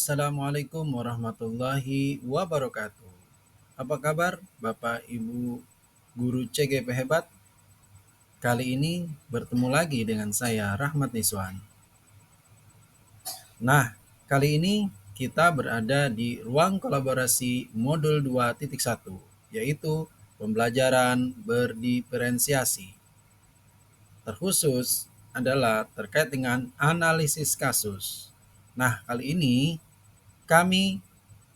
Assalamualaikum warahmatullahi wabarakatuh. Apa kabar Bapak Ibu Guru CGP hebat? Kali ini bertemu lagi dengan saya Rahmat Niswan. Nah, kali ini kita berada di ruang kolaborasi modul 2.1, yaitu pembelajaran berdiferensiasi. Terkhusus adalah terkait dengan analisis kasus. Nah, kali ini kami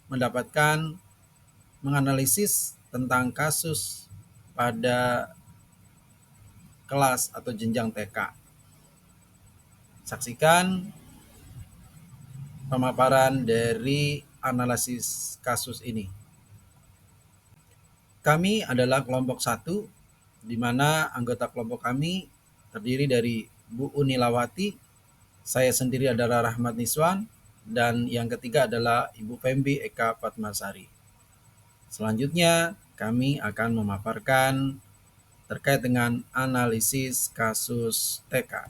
mendapatkan menganalisis tentang kasus pada kelas atau jenjang TK. Saksikan pemaparan dari analisis kasus ini. Kami adalah kelompok 1, di mana anggota kelompok kami terdiri dari Bu Unilawati, saya sendiri adalah Rahmat Niswan, dan yang ketiga adalah Ibu Fembi Eka Fatmasari. Selanjutnya, kami akan memaparkan terkait dengan analisis kasus TK.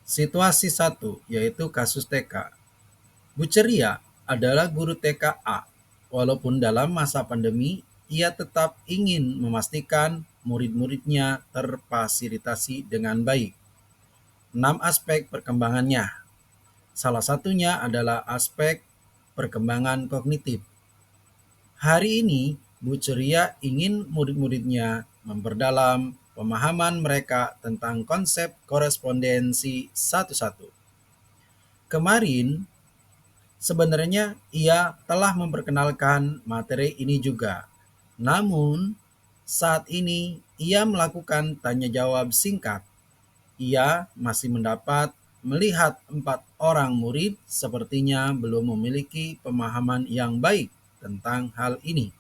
Situasi 1, yaitu kasus TK. Bu Ceria adalah guru TK A. Walaupun dalam masa pandemi, ia tetap ingin memastikan murid-muridnya terfasilitasi dengan baik. 6 aspek perkembangannya. Salah satunya adalah aspek perkembangan kognitif. Hari ini, Bu Ceria ingin murid-muridnya memperdalam pemahaman mereka tentang konsep korespondensi satu-satu. Kemarin, sebenarnya ia telah memperkenalkan materi ini juga. Namun, saat ini ia melakukan tanya jawab singkat. Ia masih melihat 4 orang murid sepertinya belum memiliki pemahaman yang baik tentang hal ini.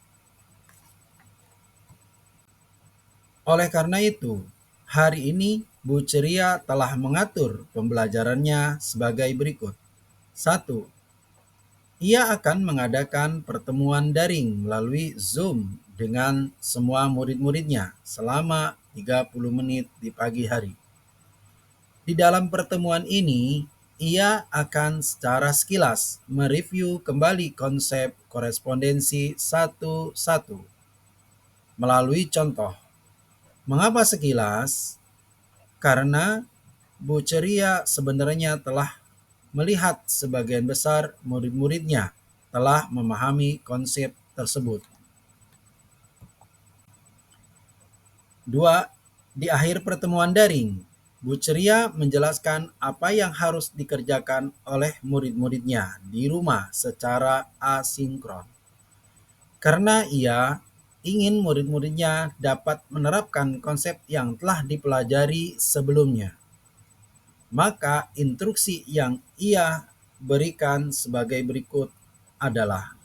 Oleh karena itu, hari ini Bu Ceria telah mengatur pembelajarannya sebagai berikut. 1. Ia akan mengadakan pertemuan daring melalui Zoom dengan semua murid-muridnya selama 30 menit di pagi hari. Di dalam pertemuan ini, ia akan secara sekilas mereview kembali konsep korespondensi satu-satu melalui contoh. Mengapa sekilas? Karena Bu Ceria sebenarnya telah melihat sebagian besar murid-muridnya telah memahami konsep tersebut. 2. Di akhir pertemuan daring, Bu Ceria menjelaskan apa yang harus dikerjakan oleh murid-muridnya di rumah secara asinkron. Karena ia ingin murid-muridnya dapat menerapkan konsep yang telah dipelajari sebelumnya. Maka instruksi yang ia berikan sebagai berikut adalah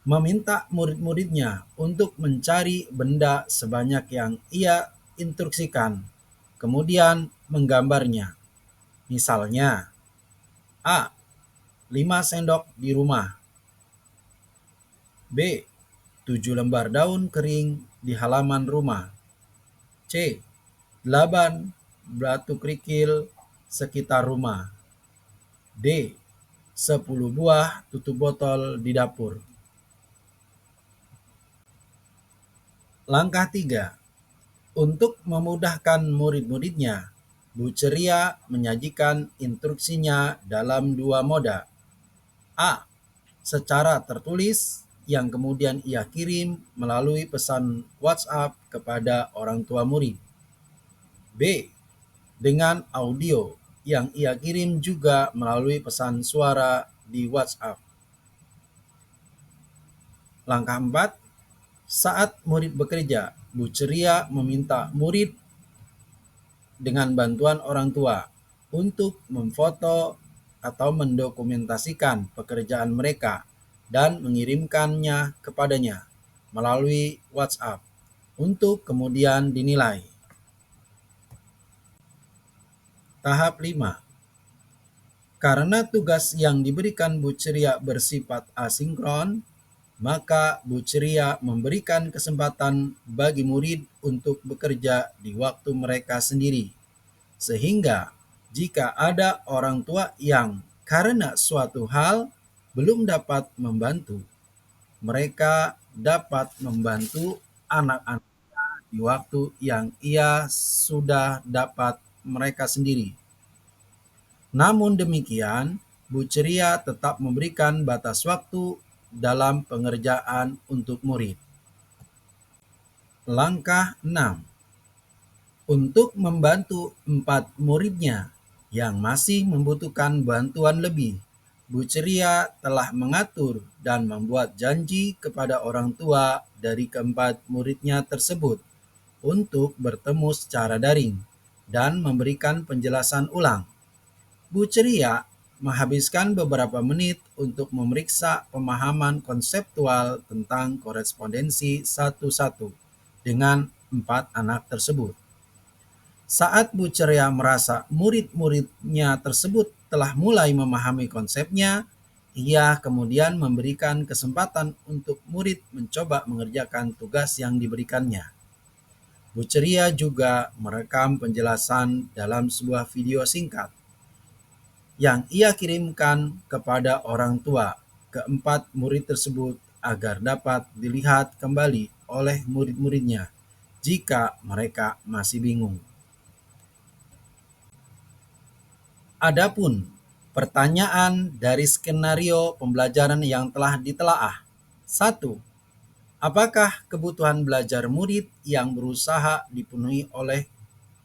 meminta murid-muridnya untuk mencari benda sebanyak yang ia instruksikan, kemudian menggambarnya. Misalnya, A. 5 sendok di rumah. B. 7 lembar daun kering di halaman rumah. C. 8 batu kerikil sekitar rumah. D. 10 buah tutup botol di dapur. Langkah 3. Untuk memudahkan murid-muridnya, Bu Ceria menyajikan instruksinya dalam 2 moda. A. Secara tertulis yang kemudian ia kirim melalui pesan WhatsApp kepada orang tua murid. B. Dengan audio yang ia kirim juga melalui pesan suara di WhatsApp. Langkah 4. Saat murid bekerja, Bu Ceria meminta murid dengan bantuan orang tua untuk memfoto atau mendokumentasikan pekerjaan mereka dan mengirimkannya kepadanya melalui WhatsApp untuk kemudian dinilai. Tahap 5. Karena tugas yang diberikan Bu Ceria bersifat asinkron, maka Bu Ceria memberikan kesempatan bagi murid untuk bekerja di waktu mereka sendiri. Sehingga jika ada orang tua yang karena suatu hal belum dapat membantu, mereka dapat membantu anak-anak di waktu yang ia sudah dapat mereka sendiri. Namun demikian, Bu Ceria tetap memberikan batas waktu dalam pengerjaan untuk murid. Langkah 6. Untuk membantu 4 muridnya yang masih membutuhkan bantuan lebih, Bu Ceria telah mengatur dan membuat janji kepada orang tua dari keempat muridnya tersebut untuk bertemu secara daring dan memberikan penjelasan ulang. Bu Ceria menghabiskan beberapa menit untuk memeriksa pemahaman konseptual tentang korespondensi satu-satu dengan 4 anak tersebut. Saat Bu Ceria merasa murid-muridnya tersebut telah mulai memahami konsepnya, ia kemudian memberikan kesempatan untuk murid mencoba mengerjakan tugas yang diberikannya. Bu Ceria juga merekam penjelasan dalam sebuah video singkat yang ia kirimkan kepada orang tua keempat murid tersebut agar dapat dilihat kembali oleh murid-muridnya jika mereka masih bingung. Adapun pertanyaan dari skenario pembelajaran yang telah ditelaah. 1. Apakah kebutuhan belajar murid yang berusaha dipenuhi oleh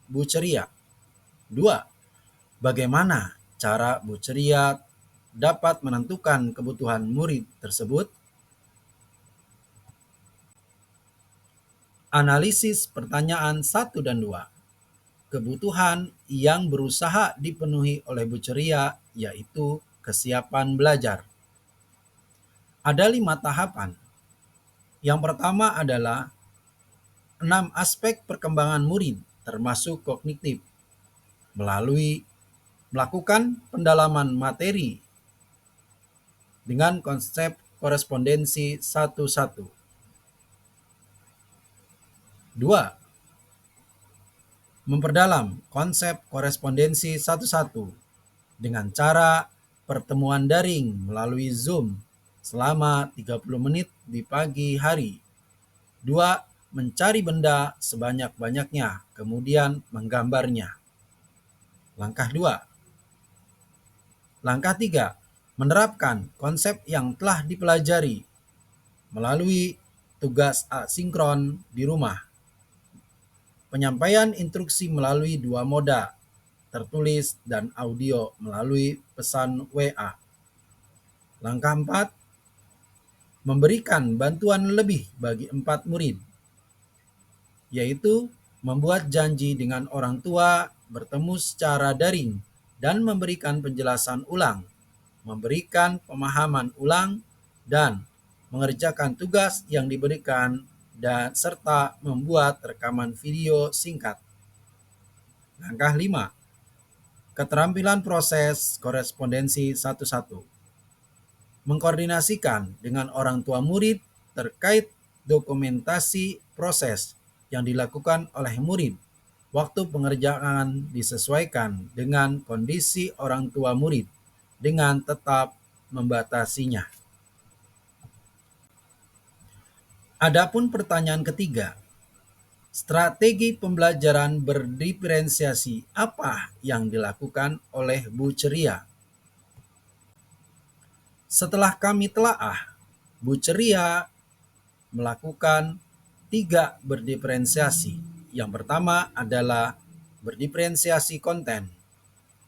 Bu Ceria? 2. Bagaimana cara Bu Ceria dapat menentukan kebutuhan murid tersebut? Analisis pertanyaan 1 dan 2. Kebutuhan yang berusaha dipenuhi oleh Bu Ceria yaitu kesiapan belajar. Ada 5 tahapan. Yang pertama adalah 6 aspek perkembangan murid termasuk kognitif melalui melakukan pendalaman materi dengan konsep korespondensi satu-satu. 2. Memperdalam konsep korespondensi satu-satu dengan cara pertemuan daring melalui Zoom selama 30 menit di pagi hari. 2. Mencari benda sebanyak-banyaknya, kemudian menggambarnya. Langkah 2. Langkah 3. Menerapkan konsep yang telah dipelajari melalui tugas asinkron di rumah. Penyampaian instruksi melalui 2 moda, tertulis dan audio melalui pesan WA. Langkah 4. Memberikan bantuan lebih bagi 4 murid, yaitu membuat janji dengan orang tua, bertemu secara daring, dan memberikan penjelasan ulang, memberikan pemahaman ulang, dan mengerjakan tugas yang diberikan dan serta membuat rekaman video singkat. Langkah 5. Keterampilan proses korespondensi satu-satu. Mengkoordinasikan dengan orang tua murid terkait dokumentasi proses yang dilakukan oleh murid. Waktu pengerjaan disesuaikan dengan kondisi orang tua murid dengan tetap membatasinya. Adapun pertanyaan ketiga, strategi pembelajaran berdiferensiasi apa yang dilakukan oleh Bu Ceria? Setelah kami telaah, Bu Ceria melakukan 3 berdiferensiasi. Yang pertama adalah berdiferensiasi konten,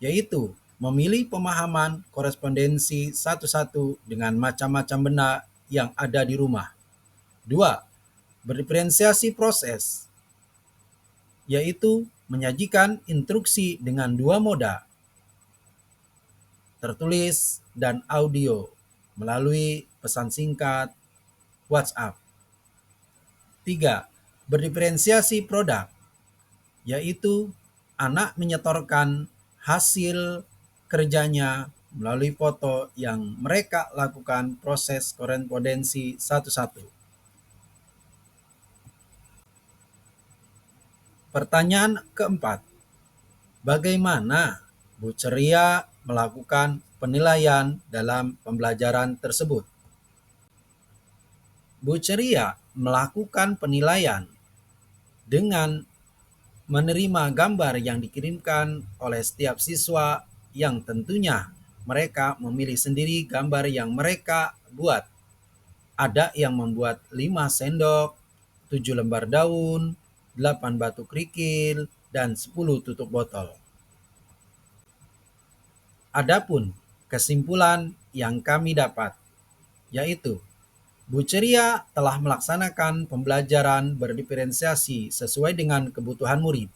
yaitu memilih pemahaman korespondensi satu-satu dengan macam-macam benda yang ada di rumah. 2. Berdiferensiasi proses, yaitu menyajikan instruksi dengan 2 moda, tertulis dan audio melalui pesan singkat WhatsApp. 3. Berdiferensiasi produk, yaitu anak menyetorkan hasil kerjanya melalui foto yang mereka lakukan proses korespondensi satu-satu. Pertanyaan keempat, bagaimana Bu Ceria melakukan penilaian dalam pembelajaran tersebut? Bu Ceria melakukan penilaian dengan menerima gambar yang dikirimkan oleh setiap siswa yang tentunya mereka memilih sendiri gambar yang mereka buat. Ada yang membuat 5 sendok, 7 lembar daun, 8 batu kerikil, dan 10 tutup botol. Adapun kesimpulan yang kami dapat, yaitu Bu Ceria telah melaksanakan pembelajaran berdiferensiasi sesuai dengan kebutuhan murid,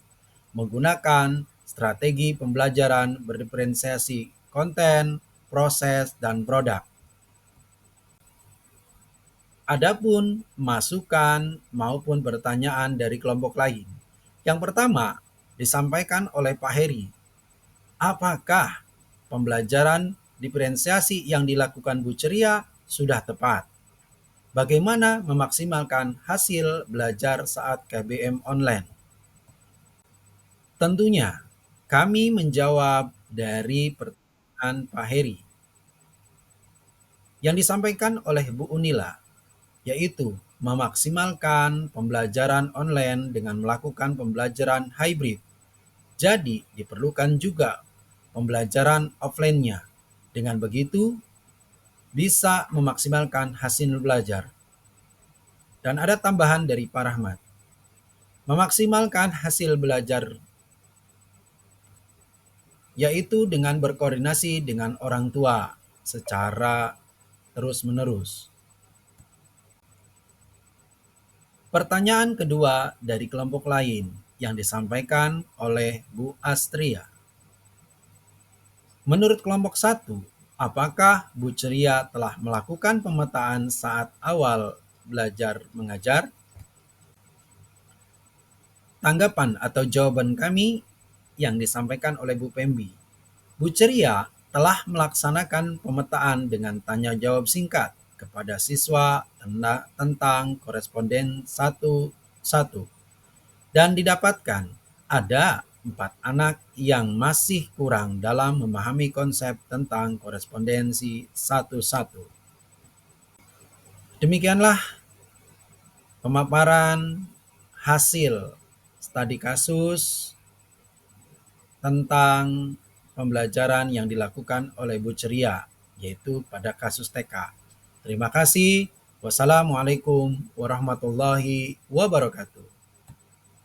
menggunakan strategi pembelajaran berdiferensiasi konten, proses, dan produk. Adapun masukan maupun pertanyaan dari kelompok lain. Yang pertama disampaikan oleh Pak Heri. Apakah pembelajaran diferensiasi yang dilakukan Bu Ceria sudah tepat? Bagaimana memaksimalkan hasil belajar saat KBM online? Tentunya kami menjawab dari pertanyaan Pak Heri yang disampaikan oleh Bu Unila, yaitu memaksimalkan pembelajaran online dengan melakukan pembelajaran hybrid. Jadi diperlukan juga pembelajaran offline-nya. Dengan begitu bisa memaksimalkan hasil belajar. Dan ada tambahan dari Pak Rahmat. Memaksimalkan hasil belajar yaitu dengan berkoordinasi dengan orang tua secara terus-menerus. Pertanyaan kedua dari kelompok lain yang disampaikan oleh Bu Astria. Menurut kelompok 1, apakah Bu Ceria telah melakukan pemetaan saat awal belajar mengajar? Tanggapan atau jawaban kami yang disampaikan oleh Bu Pembi. Bu Ceria telah melaksanakan pemetaan dengan tanya jawab singkat kepada siswa tentang koresponden satu-satu. Dan didapatkan ada 4 anak yang masih kurang dalam memahami konsep tentang korespondensi satu-satu. Demikianlah pemaparan hasil studi kasus tentang pembelajaran yang dilakukan oleh Bu Ceria, yaitu pada kasus TK. Terima kasih. Wassalamualaikum warahmatullahi wabarakatuh.